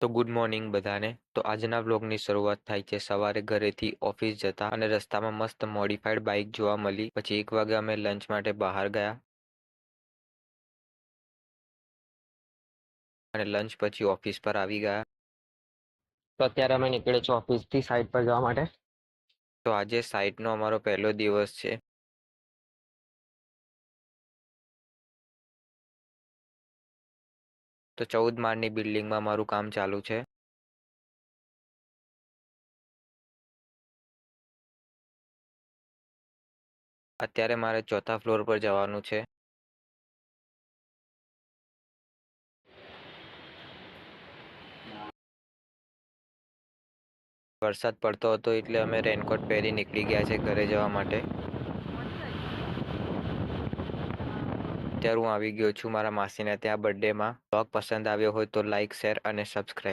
તો good morning બધાને. તો આજના વ્લોગની શરૂઆત થાય છે સવારે ઘરેથી ઓફિસ જતા અને રસ્તામાં મસ્ત મોડિફાઈડ બાઇક જોવા મળી. પછી 1 વાગે અમે લંચ માટે બહાર ગયા અને લંચ પછી ઓફિસ પર આવી ગયા. તો અત્યારે અમે નીકળે છે ઓફિસ થી સાઈડ પર જવા માટે. તો આજે સાઇટનો અમારો પહેલો દિવસ છે. તો 14 માળની બિલ્ડિંગમાં મારું કામ ચાલુ છે. અત્યારે મારે 4થા ફ્લોર પર જવાનું છે. વરસાદ પડતો હતો એટલે અમે રેનકોટ પહેરી નીકળી ગયા છે ઘરે જવા માટે. અત્યારે હું આવી ગયો છું મારા માસીને ત્યાં બર્થડેમાં. બ્લોગ પસંદ આવ્યો હોય તો લાઇક, શેર અને સબસ્ક્રાઈબ.